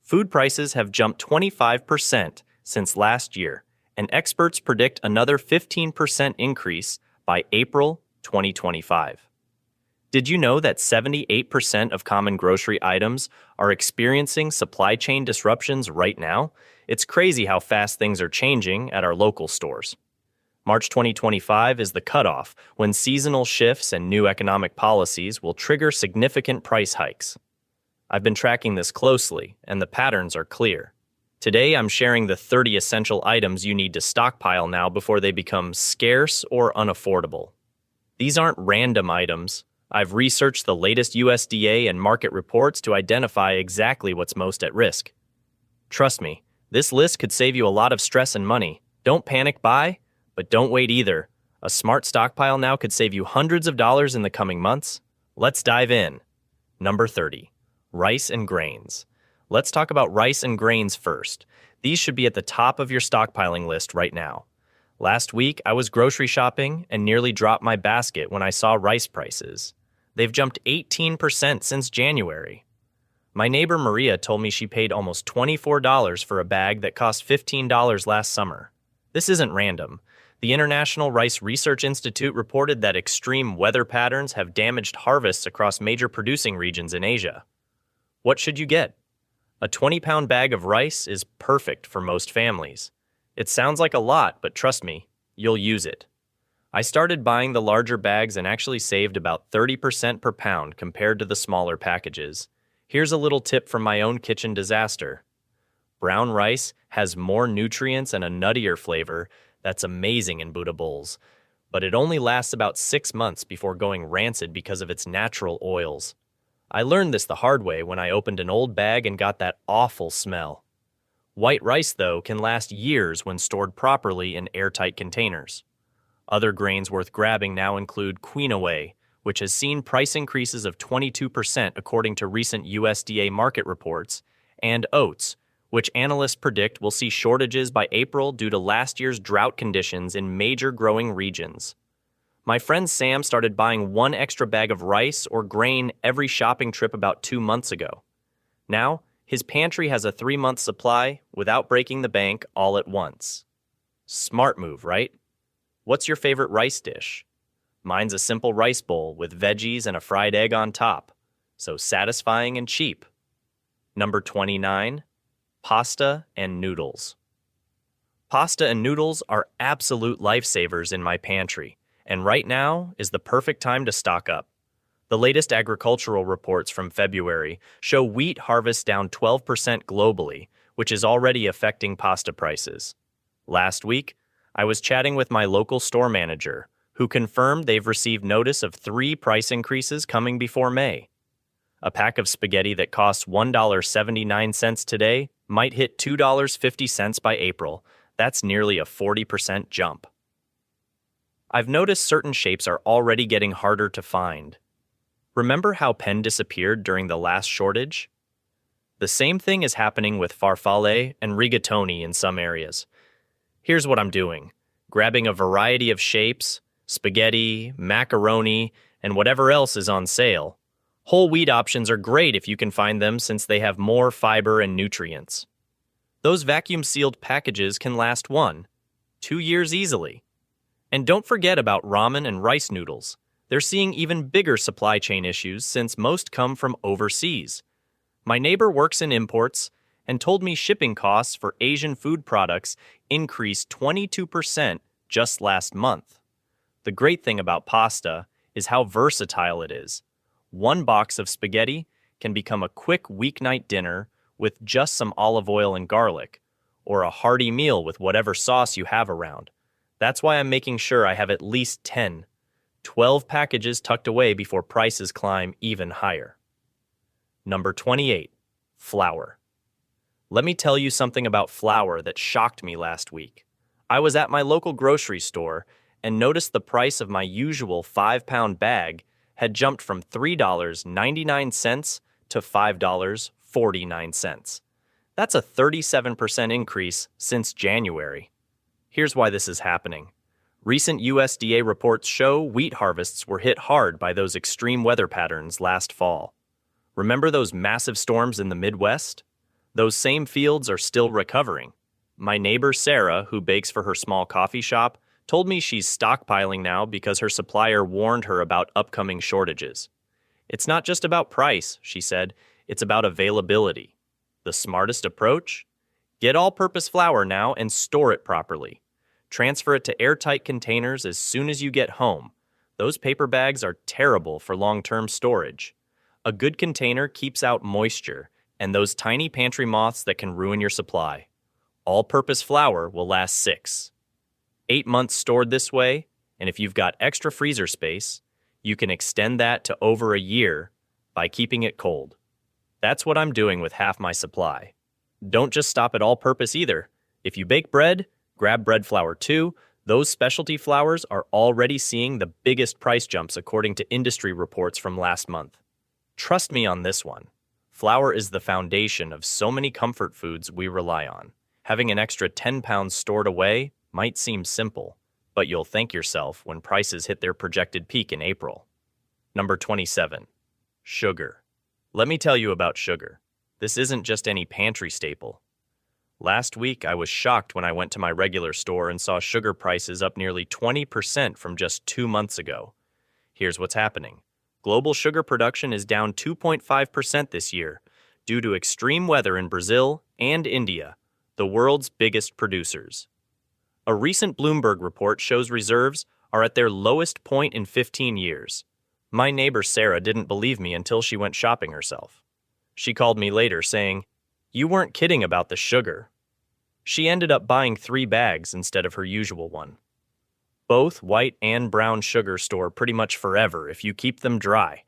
Food prices have jumped 25% since last year, and experts predict another 15% increase by April 2025. Did you know that 78% of common grocery items are experiencing supply chain disruptions right now? It's crazy how fast things are changing at our local stores. March 2025 is the cutoff when seasonal shifts and new economic policies will trigger significant price hikes. I've been tracking this closely, and the patterns are clear. Today, I'm sharing the 30 essential items you need to stockpile now before they become scarce or unaffordable. These aren't random items. I've researched the latest USDA and market reports to identify exactly what's most at risk. Trust me, this list could save you a lot of stress and money. Don't panic buy, but don't wait either. A smart stockpile now could save you hundreds of dollars in the coming months. Let's dive in. Number 30. Rice and grains. Let's talk about rice and grains first. These should be at the top of your stockpiling list right now. Last week, I was grocery shopping and nearly dropped my basket when I saw rice prices. They've jumped 18% since January. My neighbor Maria told me she paid almost $24 for a bag that cost $15 last summer. This isn't random. The International Rice Research Institute reported that extreme weather patterns have damaged harvests across major producing regions in Asia. What should you get? A 20-pound bag of rice is perfect for most families. It sounds like a lot, but trust me, you'll use it. I started buying the larger bags and actually saved about 30% per pound compared to the smaller packages. Here's a little tip from my own kitchen disaster. Brown rice has more nutrients and a nuttier flavor that's amazing in Buddha bowls, but it only lasts about 6 months before going rancid because of its natural oils. I learned this the hard way when I opened an old bag and got that awful smell. White rice, though, can last years when stored properly in airtight containers. Other grains worth grabbing now include quinoa, which has seen price increases of 22% according to recent USDA market reports, and oats, which analysts predict will see shortages by April due to last year's drought conditions in major growing regions. My friend Sam started buying one extra bag of rice or grain every shopping trip about 2 months ago. Now, his pantry has a 3-month supply without breaking the bank all at once. Smart move, right? What's your favorite rice dish? Mine's a simple rice bowl with veggies and a fried egg on top, so satisfying and cheap. Number 29, pasta and noodles. Pasta and noodles are absolute lifesavers in my pantry, and right now is the perfect time to stock up. The latest agricultural reports from February show wheat harvests down 12% globally, which is already affecting pasta prices. Last week, I was chatting with my local store manager, who confirmed they've received notice of 3 price increases coming before May. A pack of spaghetti that costs $1.79 today might hit $2.50 by April. That's nearly a 40% jump. I've noticed certain shapes are already getting harder to find. Remember how pen disappeared during the last shortage? The same thing is happening with farfalle and rigatoni in some areas. Here's what I'm doing. Grabbing a variety of shapes, spaghetti, macaroni, and whatever else is on sale. Whole wheat options are great if you can find them since they have more fiber and nutrients. Those vacuum-sealed packages can last 1-2 years easily. And don't forget about ramen and rice noodles. They're seeing even bigger supply chain issues since most come from overseas. My neighbor works in imports and told me shipping costs for Asian food products increased 22% just last month. The great thing about pasta is how versatile it is. One box of spaghetti can become a quick weeknight dinner with just some olive oil and garlic, or a hearty meal with whatever sauce you have around. That's why I'm making sure I have at least 12 packages tucked away before prices climb even higher. Number 28, flour. Let me tell you something about flour that shocked me last week. I was at my local grocery store and noticed the price of my usual 5-pound bag had jumped from $3.99 to $5.49. That's a 37% increase since January. Here's why this is happening. Recent USDA reports show wheat harvests were hit hard by those extreme weather patterns last fall. Remember those massive storms in the Midwest? Those same fields are still recovering. My neighbor Sarah, who bakes for her small coffee shop, told me she's stockpiling now because her supplier warned her about upcoming shortages. It's not just about price, she said, it's about availability. The smartest approach? Get all-purpose flour now and store it properly. Transfer it to airtight containers as soon as you get home. Those paper bags are terrible for long-term storage. A good container keeps out moisture and those tiny pantry moths that can ruin your supply. All-purpose flour will last 6, 8 months stored this way, and if you've got extra freezer space, you can extend that to over a year by keeping it cold. That's what I'm doing with half my supply. Don't just stop at all-purpose either. If you bake bread, grab bread flour too. Those specialty flours are already seeing the biggest price jumps according to industry reports from last month. Trust me on this one. Flour is the foundation of so many comfort foods we rely on. Having an extra 10 pounds stored away might seem simple, but you'll thank yourself when prices hit their projected peak in April. Number 27. Sugar. Let me tell you about sugar. This isn't just any pantry staple. Last week, I was shocked when I went to my regular store and saw sugar prices up nearly 20% from just 2 months ago. Here's what's happening. Global sugar production is down 2.5% this year due to extreme weather in Brazil and India, the world's biggest producers. A recent Bloomberg report shows reserves are at their lowest point in 15 years. My neighbor Sarah didn't believe me until she went shopping herself. She called me later saying, "You weren't kidding about the sugar." She ended up buying 3 bags instead of her usual one. Both white and brown sugar store pretty much forever if you keep them dry.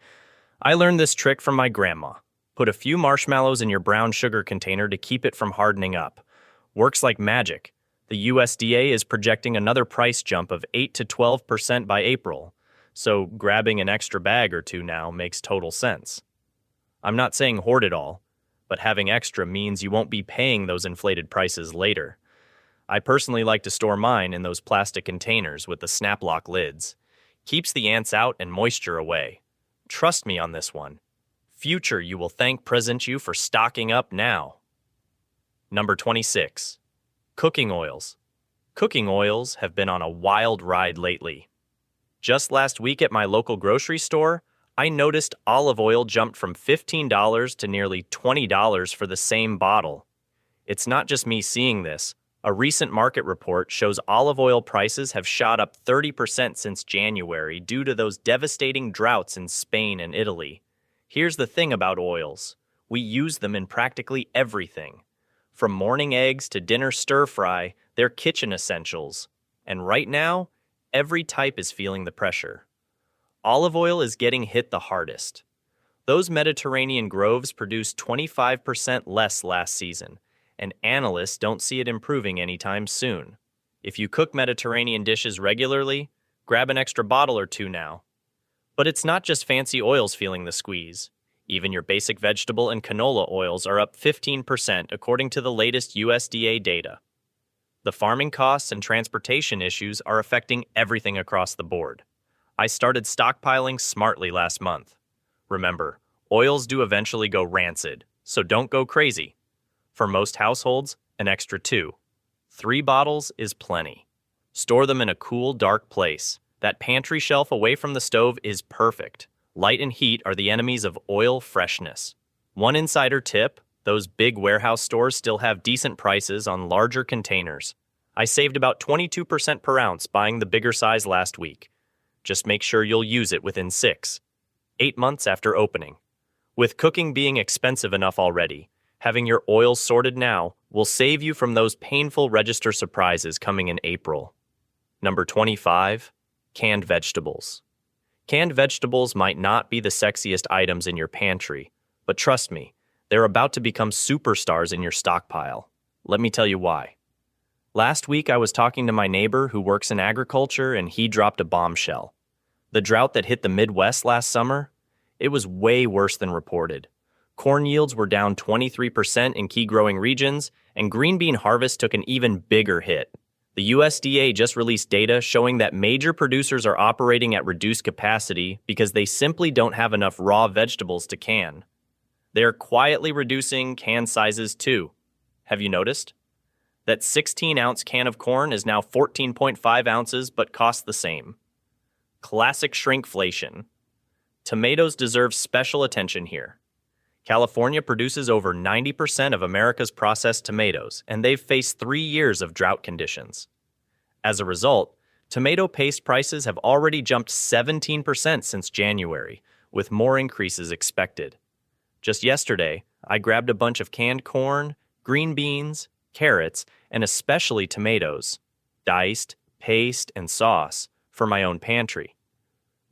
I learned this trick from my grandma. Put a few marshmallows in your brown sugar container to keep it from hardening up. Works like magic. The USDA is projecting another price jump of 8 to 12% by April, so grabbing an extra bag or two now makes total sense. I'm not saying hoard it all, but having extra means you won't be paying those inflated prices later. I personally like to store mine in those plastic containers with the snap lock lids. Keeps the ants out and moisture away. Trust me on this one. Future you will thank present you for stocking up now. Number 26. Cooking oils. Cooking oils have been on a wild ride lately. Just last week at my local grocery store, I noticed olive oil jumped from $15 to nearly $20 for the same bottle. It's not just me seeing this. A recent market report shows olive oil prices have shot up 30% since January due to those devastating droughts in Spain and Italy. Here's the thing about oils. We use them in practically everything. From morning eggs to dinner stir-fry, they're kitchen essentials. And right now, every type is feeling the pressure. Olive oil is getting hit the hardest. Those Mediterranean groves produced 25% less last season, and analysts don't see it improving anytime soon. If you cook Mediterranean dishes regularly, grab an extra bottle or two now. But it's not just fancy oils feeling the squeeze. Even your basic vegetable and canola oils are up 15% according to the latest USDA data. The farming costs and transportation issues are affecting everything across the board. I started stockpiling smartly last month. Remember, oils do eventually go rancid, so don't go crazy. For most households, an extra 2. 3 bottles is plenty. Store them in a cool, dark place. That pantry shelf away from the stove is perfect. Light and heat are the enemies of oil freshness. One insider tip, those big warehouse stores still have decent prices on larger containers. I saved about 22% per ounce buying the bigger size last week. Just make sure you'll use it within 6, 8 months after opening. With cooking being expensive enough already, having your oils sorted now will save you from those painful register surprises coming in April. Number 25. Canned vegetables. Canned vegetables might not be the sexiest items in your pantry, but trust me, they're about to become superstars in your stockpile. Let me tell you why. Last week I was talking to my neighbor who works in agriculture and he dropped a bombshell. The drought that hit the Midwest last summer, it was way worse than reported. Corn yields were down 23% in key growing regions, and green bean harvest took an even bigger hit. The USDA just released data showing that major producers are operating at reduced capacity because they simply don't have enough raw vegetables to can. They're quietly reducing can sizes too. Have you noticed? That 16-ounce can of corn is now 14.5 ounces but costs the same. Classic shrinkflation. Tomatoes deserve special attention here. California produces over 90% of America's processed tomatoes, and they've faced 3 years of drought conditions. As a result, tomato paste prices have already jumped 17% since January, with more increases expected. Just yesterday, I grabbed a bunch of canned corn, green beans, carrots, and especially tomatoes, diced, paste, and sauce, for my own pantry.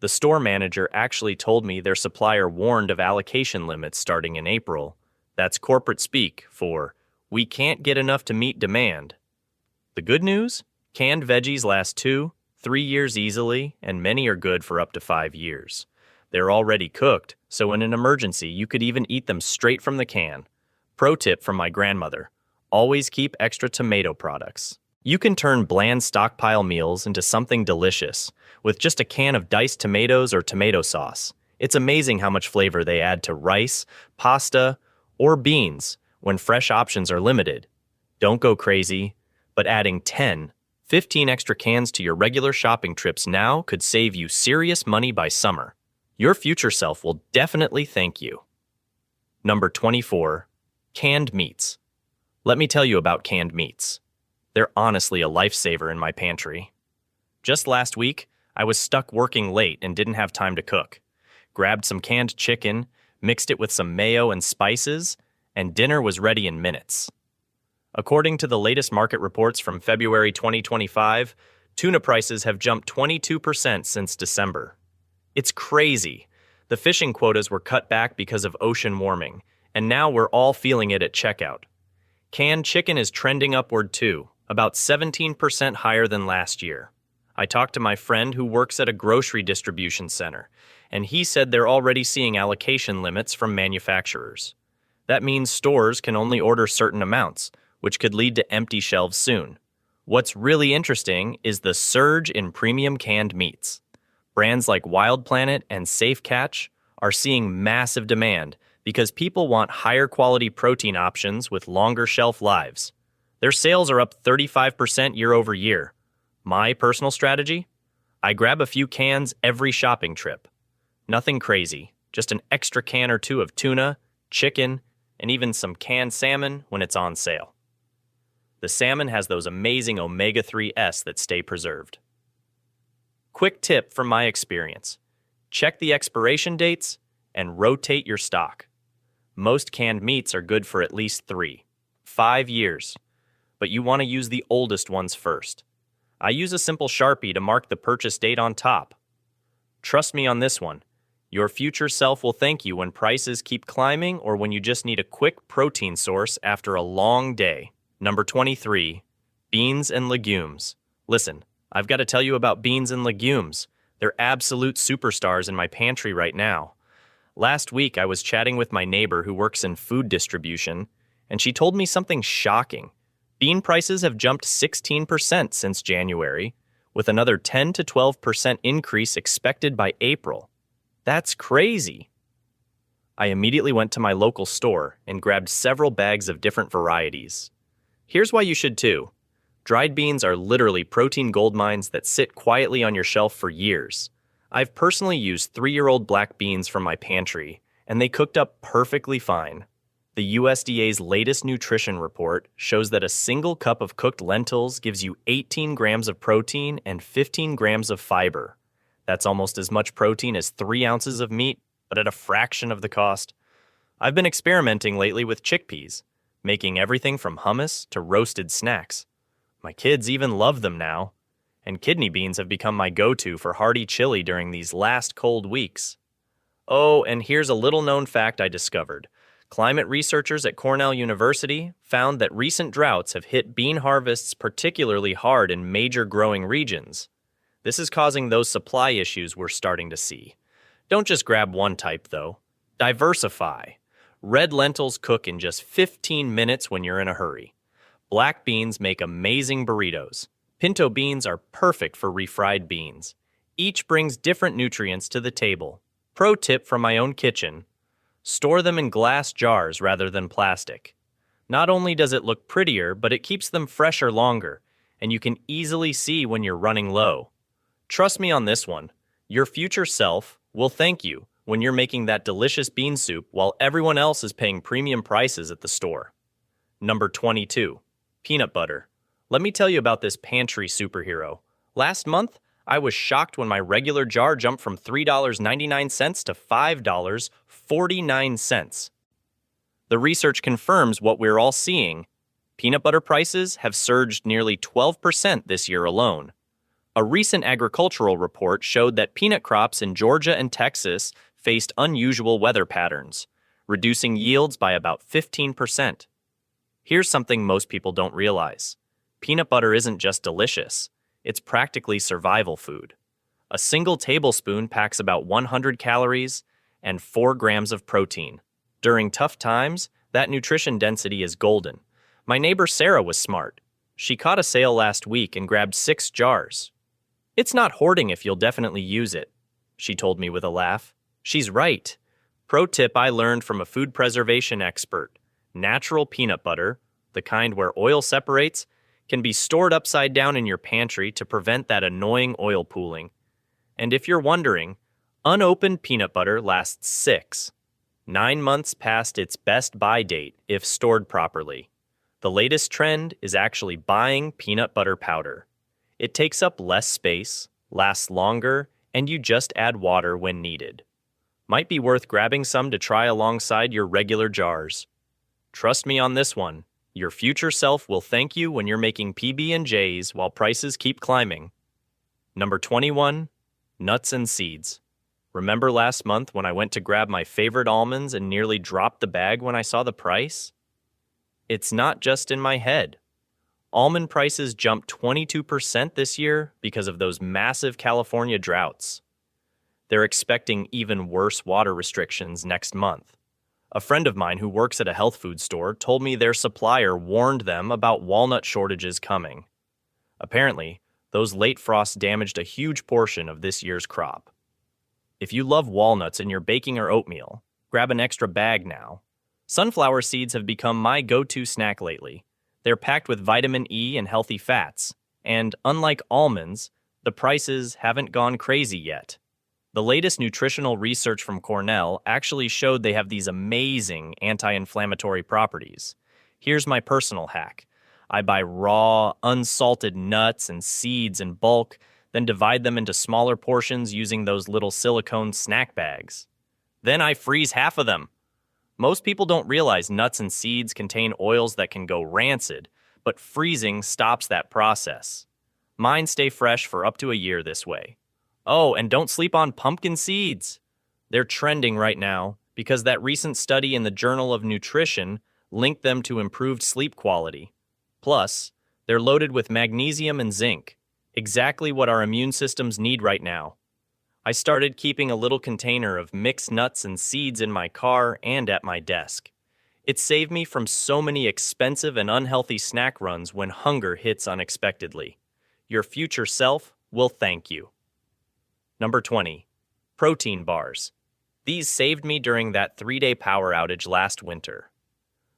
The store manager actually told me their supplier warned of allocation limits starting in April. That's corporate speak for, we can't get enough to meet demand. The good news? Canned veggies last 2-3 years easily, and many are good for up to 5 years. They're already cooked, so in an emergency, you could even eat them straight from the can. Pro tip from my grandmother: always keep extra tomato products. You can turn bland stockpile meals into something delicious with just a can of diced tomatoes or tomato sauce. It's amazing how much flavor they add to rice, pasta, or beans when fresh options are limited. Don't go crazy, but adding 10-15 extra cans to your regular shopping trips now could save you serious money by summer. Your future self will definitely thank you. Number 24. Canned meats. Let me tell you about canned meats. They're honestly a lifesaver in my pantry. Just last week, I was stuck working late and didn't have time to cook. Grabbed some canned chicken, mixed it with some mayo and spices, and dinner was ready in minutes. According to the latest market reports from February 2025, tuna prices have jumped 22% since December. It's crazy. The fishing quotas were cut back because of ocean warming, and now we're all feeling it at checkout. Canned chicken is trending upward too, about 17% higher than last year. I talked to my friend who works at a grocery distribution center, and he said they're already seeing allocation limits from manufacturers. That means stores can only order certain amounts, which could lead to empty shelves soon. What's really interesting is the surge in premium canned meats. Brands like Wild Planet and Safe Catch are seeing massive demand because people want higher quality protein options with longer shelf lives. Their sales are up 35% year over year. My personal strategy? I grab a few cans every shopping trip. Nothing crazy, just an extra can or two of tuna, chicken, and even some canned salmon when it's on sale. The salmon has those amazing omega-3s that stay preserved. Quick tip from my experience: check the expiration dates and rotate your stock. Most canned meats are good for at least 3-5 years, but you want to use the oldest ones first. I use a simple Sharpie to mark the purchase date on top. Trust me on this one. Your future self will thank you when prices keep climbing or when you just need a quick protein source after a long day. Number 23. Beans and legumes. Listen, I've got to tell you about beans and legumes. They're absolute superstars in my pantry right now. Last week, I was chatting with my neighbor who works in food distribution, and she told me something shocking. Bean prices have jumped 16% since January, with another 10 to 12% increase expected by April. That's crazy. I immediately went to my local store and grabbed several bags of different varieties. Here's why you should too. Dried beans are literally protein gold mines that sit quietly on your shelf for years. I've personally used 3-year-old black beans from my pantry, and they cooked up perfectly fine. The USDA's latest nutrition report shows that a single cup of cooked lentils gives you 18 grams of protein and 15 grams of fiber. That's almost as much protein as 3 ounces of meat, but at a fraction of the cost. I've been experimenting lately with chickpeas, making everything from hummus to roasted snacks. My kids even love them now, and kidney beans have become my go-to for hearty chili during these last cold weeks. Oh, and here's a little-known fact I discovered. Climate researchers at Cornell University found that recent droughts have hit bean harvests particularly hard in major growing regions. This is causing those supply issues we're starting to see. Don't just grab one type, though. Diversify. Red lentils cook in just 15 minutes when you're in a hurry. Black beans make amazing burritos. Pinto beans are perfect for refried beans. Each brings different nutrients to the table. Pro tip from my own kitchen: Store them in glass jars rather than plastic. Not only does it look prettier, but it keeps them fresher longer, and you can easily see when you're running low. Trust me on this one. Your future self will thank you when you're making that delicious bean soup while everyone else is paying premium prices at the store. Number 22. Peanut butter. Let me tell you about this pantry superhero. Last month, I was shocked when my regular jar jumped from $3.99 to $5.49. The research confirms what we're all seeing. Peanut butter prices have surged nearly 12% this year alone. A recent agricultural report showed that peanut crops in Georgia and Texas faced unusual weather patterns, reducing yields by about 15%. Here's something most people don't realize. Peanut butter isn't just delicious, it's practically survival food. A single tablespoon packs about 100 calories and 4 grams of protein. During tough times, that nutrition density is golden. My neighbor Sarah was smart. She caught a sale last week and grabbed 6 jars. It's not hoarding if you'll definitely use it, she told me with a laugh. She's right. Pro tip I learned from a food preservation expert. Natural peanut butter, the kind where oil separates, can be stored upside down in your pantry to prevent that annoying oil pooling. And if you're wondering, unopened peanut butter lasts 9 months past its best buy date if stored properly. The latest trend is actually buying peanut butter powder. It takes up less space, lasts longer, and you just add water when needed. Might be worth grabbing some to try alongside your regular jars. Trust me on this one. Your future self will thank you when you're making PB&Js while prices keep climbing. Number 21. Nuts and seeds. Remember last month when I went to grab my favorite almonds and nearly dropped the bag when I saw the price? It's not just in my head. Almond prices jumped 22% this year because of those massive California droughts. They're expecting even worse water restrictions next month. A friend of mine who works at a health food store told me their supplier warned them about walnut shortages coming. Apparently, those late frosts damaged a huge portion of this year's crop. If you love walnuts in your baking or oatmeal, grab an extra bag now. Sunflower seeds have become my go-to snack lately. They're packed with vitamin E and healthy fats, and unlike almonds, the prices haven't gone crazy yet. The latest nutritional research from Cornell actually showed they have these amazing anti-inflammatory properties. Here's my personal hack. I buy raw, unsalted nuts and seeds in bulk, then divide them into smaller portions using those little silicone snack bags. Then I freeze half of them. Most people don't realize nuts and seeds contain oils that can go rancid, but freezing stops that process. Mine stay fresh for up to a year this way. Oh, and don't sleep on pumpkin seeds. They're trending right now because that recent study in the Journal of Nutrition linked them to improved sleep quality. Plus, they're loaded with magnesium and zinc, exactly what our immune systems need right now. I started keeping a little container of mixed nuts and seeds in my car and at my desk. It saved me from so many expensive and unhealthy snack runs when hunger hits unexpectedly. Your future self will thank you. Number 20. Protein bars. These saved me during that 3-day power outage last winter.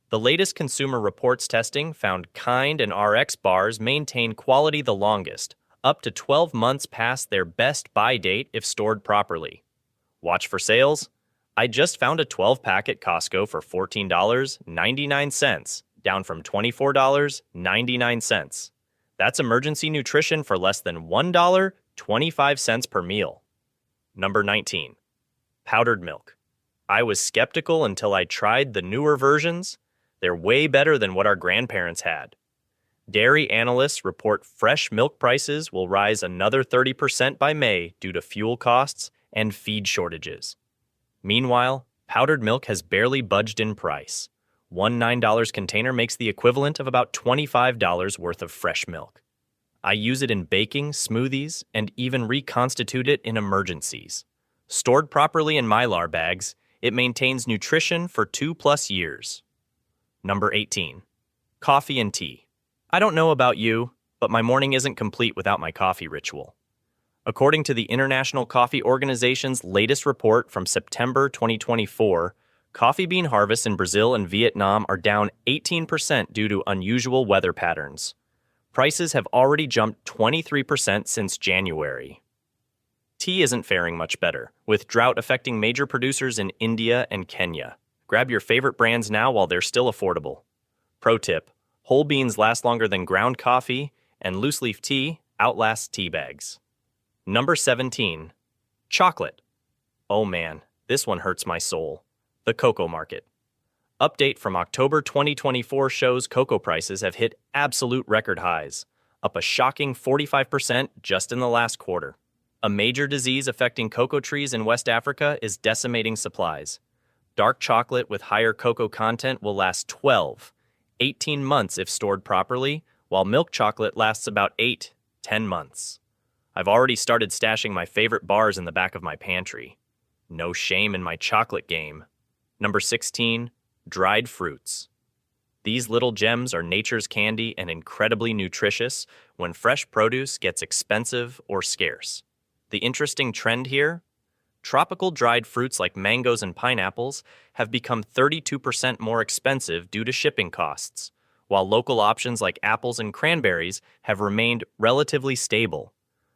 The latest Consumer Reports testing found Kind and RX bars maintain quality the longest, up to 12 months past their best buy date if stored properly. Watch for sales. I just found a 12-pack at Costco for $14.99, down from $24.99. That's emergency nutrition for less than $1.25 per meal. Number 19. Powdered milk. I was skeptical until I tried the newer versions. They're way better than what our grandparents had. Dairy analysts report fresh milk prices will rise another 30% by May due to fuel costs and feed shortages. Meanwhile, powdered milk has barely budged in price. One $9 container makes the equivalent of about $25 worth of fresh milk. I use it in baking, smoothies, and even reconstitute it in emergencies. Stored properly in Mylar bags, it maintains nutrition for 2+ years. Number 18. Coffee and tea. I don't know about you, but my morning isn't complete without my coffee ritual. According to the International Coffee Organization's latest report from September 2024, Coffee bean harvests in Brazil and Vietnam are down 18% due to unusual weather patterns. Prices have already jumped 23% since January. Tea isn't faring much better, with drought affecting major producers in India and Kenya. Grab your favorite brands now while they're still affordable. Pro tip: whole beans last longer than ground coffee, and loose leaf tea outlasts tea bags. Number 17. Chocolate. Oh man, this one hurts my soul. The cocoa market. Update from October 2024 shows cocoa prices have hit absolute record highs, up a shocking 45% just in the last quarter. A major disease affecting cocoa trees in West Africa is decimating supplies. Dark chocolate with higher cocoa content will last 18 months if stored properly, while milk chocolate lasts about 10 months. I've already started stashing my favorite bars in the back of my pantry. No shame in my chocolate game. Number 16. Dried fruits. These little gems are nature's candy and incredibly nutritious when fresh produce gets expensive or scarce. The interesting trend here? Tropical dried fruits like mangoes and pineapples have become 32% more expensive due to shipping costs, while local options like apples and cranberries have remained relatively stable.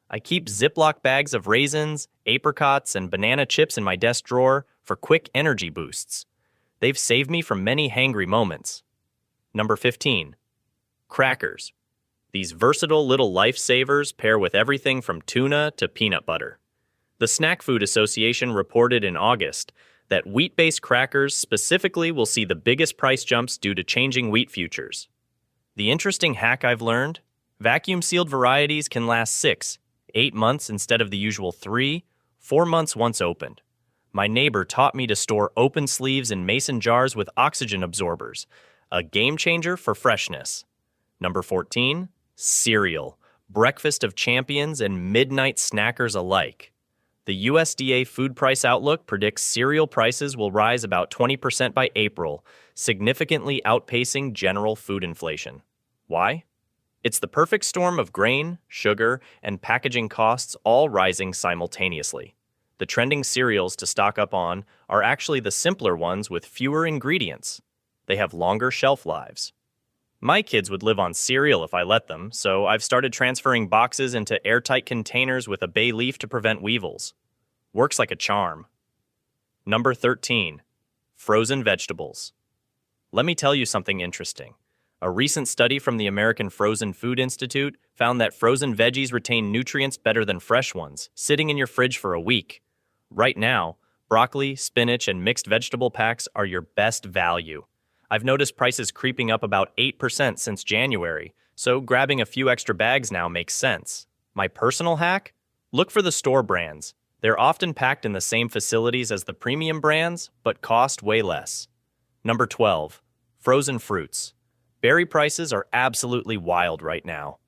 I keep Ziploc bags of raisins, apricots, and banana chips in my desk drawer for quick energy boosts. They've saved me from many hangry moments. Number 15. Crackers. These versatile little lifesavers pair with everything from tuna to peanut butter. The Snack Food Association reported in August that wheat-based crackers specifically will see the biggest price jumps due to changing wheat futures. The interesting hack I've learned? Vacuum-sealed varieties can last 8 months instead of the usual 4 months once opened. My neighbor taught me to store open sleeves in mason jars with oxygen absorbers, a game changer for freshness. Number 14. Cereal. Breakfast of champions and midnight snackers alike. The USDA Food Price Outlook predicts cereal prices will rise about 20% by April, significantly outpacing general food inflation. Why? It's the perfect storm of grain, sugar, and packaging costs all rising simultaneously. The trending cereals to stock up on are actually the simpler ones with fewer ingredients. They have longer shelf lives. My kids would live on cereal if I let them, so I've started transferring boxes into airtight containers with a bay leaf to prevent weevils. Works like a charm. Number 13. Frozen vegetables. Let me tell you something interesting. A recent study from the American Frozen Food Institute found that frozen veggies retain nutrients better than fresh ones, sitting in your fridge for a week. Right now, broccoli, spinach, and mixed vegetable packs are your best value. I've noticed prices creeping up about 8% since January, so grabbing a few extra bags now makes sense. My personal hack? Look for the store brands. They're often packed in the same facilities as the premium brands, but cost way less. Number 12. Frozen fruits. Berry prices are absolutely wild right now.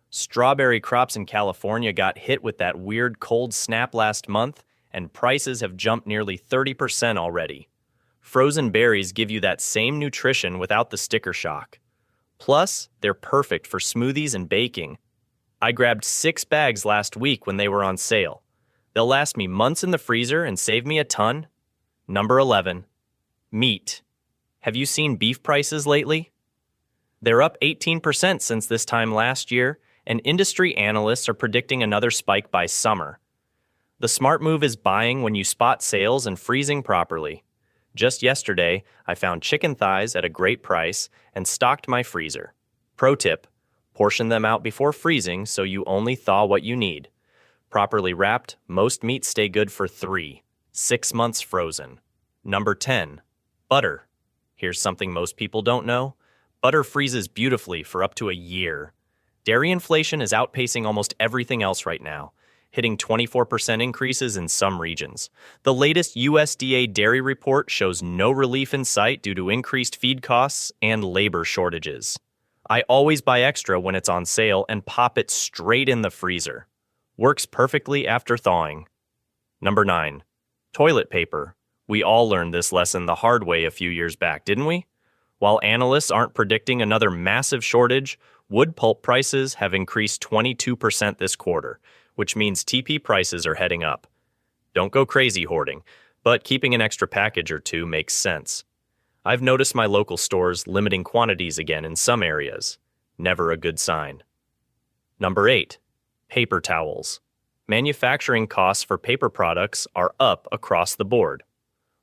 Strawberry crops in California got hit with that weird cold snap last month, and prices have jumped nearly 30% already. Frozen berries give you that same nutrition without the sticker shock. Plus, they're perfect for smoothies and baking. I grabbed 6 bags last week when they were on sale. They'll last me months in the freezer and save me a ton. Number 11. Meat. Have you seen beef prices lately? They're up 18% since this time last year, and industry analysts are predicting another spike by summer. The smart move is buying when you spot sales and freezing properly. Just yesterday, I found chicken thighs at a great price and stocked my freezer. Pro tip: portion them out before freezing so you only thaw what you need. Properly wrapped, most meats stay good for 6 months frozen. Number 10. Butter. Here's something most people don't know. Butter freezes beautifully for up to a year. Dairy inflation is outpacing almost everything else right now, hitting 24% increases in some regions. The latest USDA dairy report shows no relief in sight due to increased feed costs and labor shortages. I always buy extra when it's on sale and pop it straight in the freezer. Works perfectly after thawing. Number 9. Toilet paper. We all learned this lesson the hard way a few years back, didn't we? While analysts aren't predicting another massive shortage, wood pulp prices have increased 22% this quarter, which means TP prices are heading up. Don't go crazy hoarding, but keeping an extra package or two makes sense. I've noticed my local stores limiting quantities again in some areas. Never a good sign. Number 8. Paper towels. Manufacturing costs for paper products are up across the board.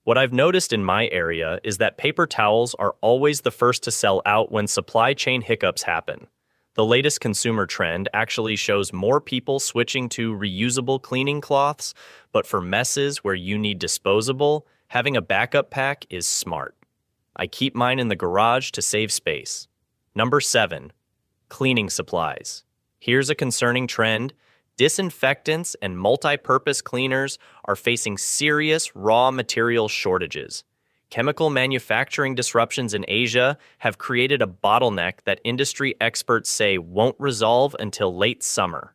What I've noticed in my area is that paper towels are always the first to sell out when supply chain hiccups happen. The latest consumer trend actually shows more people switching to reusable cleaning cloths, but for messes where you need disposable, having a backup pack is smart. I keep mine in the garage to save space. Number 7. Cleaning supplies. Here's a concerning trend. Disinfectants and multi-purpose cleaners are facing serious raw material shortages. Chemical manufacturing disruptions in Asia have created a bottleneck that industry experts say won't resolve until late summer.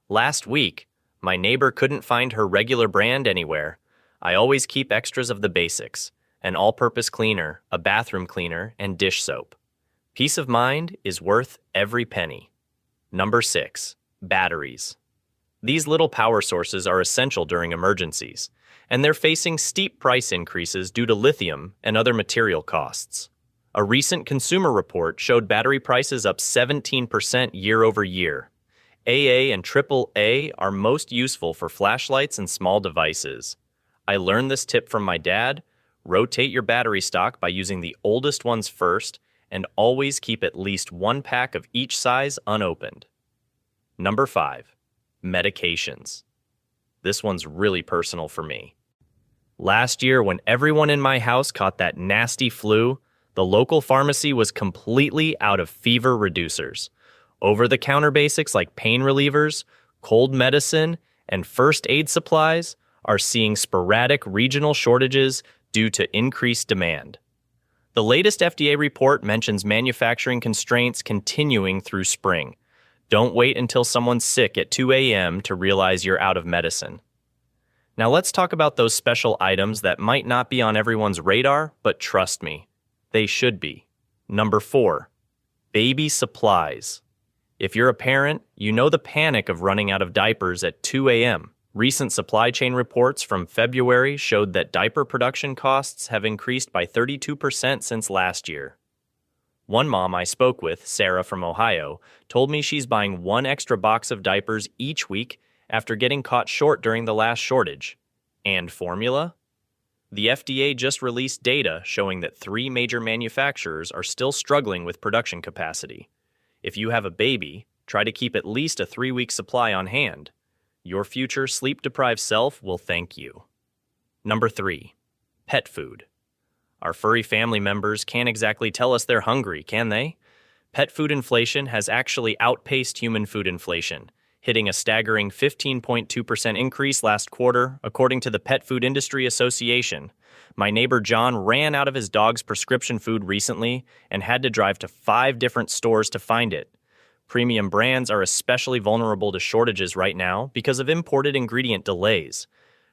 Last week, my neighbor couldn't find her regular brand anywhere. I always keep extras of the basics: an all-purpose cleaner, a bathroom cleaner, and dish soap. Peace of mind is worth every penny. Number 6. Batteries. These little power sources are essential during emergencies, and they're facing steep price increases due to lithium and other material costs. A recent consumer report showed battery prices up 17% year over year. AA and AAA are most useful for flashlights and small devices. I learned this tip from my dad: rotate your battery stock by using the oldest ones first, and always keep at least one pack of each size unopened. Number 5. Medications. This one's really personal for me. Last year, when everyone in my house caught that nasty flu, the local pharmacy was completely out of fever reducers. Over-the-counter basics like pain relievers, cold medicine, and first aid supplies are seeing sporadic regional shortages due to increased demand. The latest FDA report mentions manufacturing constraints continuing through spring. Don't wait until someone's sick at 2 a.m. to realize you're out of medicine. Now let's talk about those special items that might not be on everyone's radar, but trust me, they should be. Number 4. Baby supplies. If you're a parent, you know the panic of running out of diapers at 2 a.m. Recent supply chain reports from February showed that diaper production costs have increased by 32% since last year. One mom I spoke with, Sarah from Ohio, told me she's buying one extra box of diapers each week after getting caught short during the last shortage. And formula? The FDA just released data showing that 3 major manufacturers are still struggling with production capacity. If you have a baby, try to keep at least a 3-week supply on hand. Your future sleep-deprived self will thank you. Number 3. Pet food. Our furry family members can't exactly tell us they're hungry, can they? Pet food inflation has actually outpaced human food inflation, hitting a staggering 15.2% increase last quarter, according to the Pet Food Industry Association. My neighbor John ran out of his dog's prescription food recently and had to drive to 5 different stores to find it. Premium brands are especially vulnerable to shortages right now because of imported ingredient delays.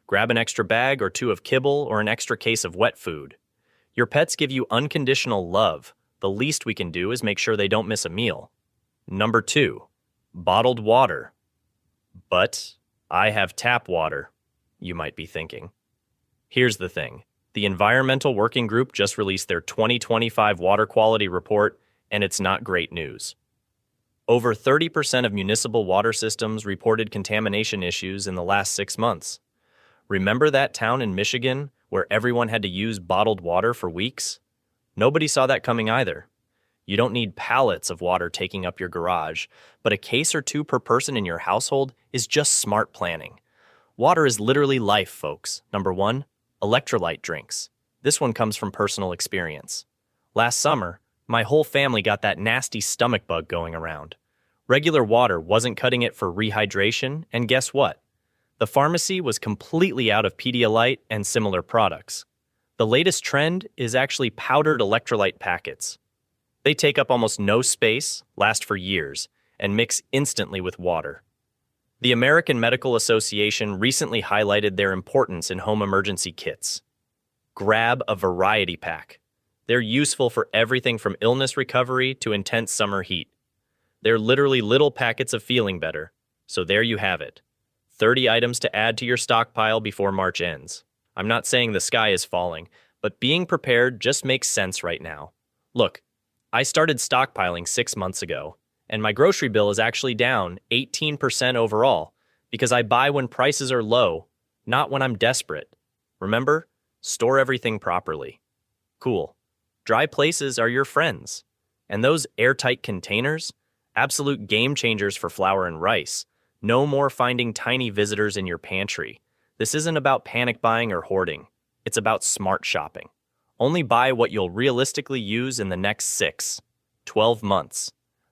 Grab an extra bag or 2 of kibble or an extra case of wet food. Your pets give you unconditional love. The least we can do is make sure they don't miss a meal. Number 2. Bottled water. But I have tap water, you might be thinking. Here's the thing. The Environmental Working Group just released their 2025 water quality report, and it's not great news. Over 30% of municipal water systems reported contamination issues in the last 6 months. Remember that town in Michigan where everyone had to use bottled water for weeks? Nobody saw that coming either. You don't need pallets of water taking up your garage, but a case or 2 per person in your household is just smart planning. Water is literally life, folks. Number 1, electrolyte drinks. This one comes from personal experience. Last summer, my whole family got that nasty stomach bug going around. Regular water wasn't cutting it for rehydration, and guess what? The pharmacy was completely out of Pedialyte and similar products. The latest trend is actually powdered electrolyte packets. They take up almost no space, last for years, and mix instantly with water. The American Medical Association recently highlighted their importance in home emergency kits. Grab a variety pack. They're useful for everything from illness recovery to intense summer heat. They're literally little packets of feeling better. So there you have it. 30 items to add to your stockpile before March ends. I'm not saying the sky is falling, but being prepared just makes sense right now. Look, I started stockpiling 6 months ago, and my grocery bill is actually down 18% overall because I buy when prices are low, not when I'm desperate. Remember, store everything properly. Cool. Dry places are your friends. And those airtight containers? Absolute game changers for flour and rice. No more finding tiny visitors in your pantry. This isn't about panic buying or hoarding. It's about smart shopping. Only buy what you'll realistically use in the next 12 months.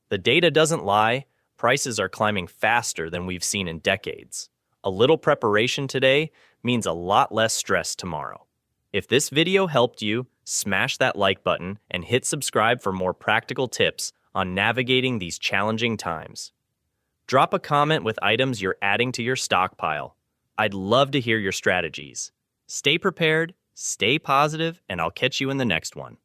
The data doesn't lie. Prices are climbing faster than we've seen in decades. A little preparation today means a lot less stress tomorrow. If this video helped you, smash that like button and hit subscribe for more practical tips on navigating these challenging times. Drop a comment with items you're adding to your stockpile. I'd love to hear your strategies. Stay prepared, stay positive, and I'll catch you in the next one.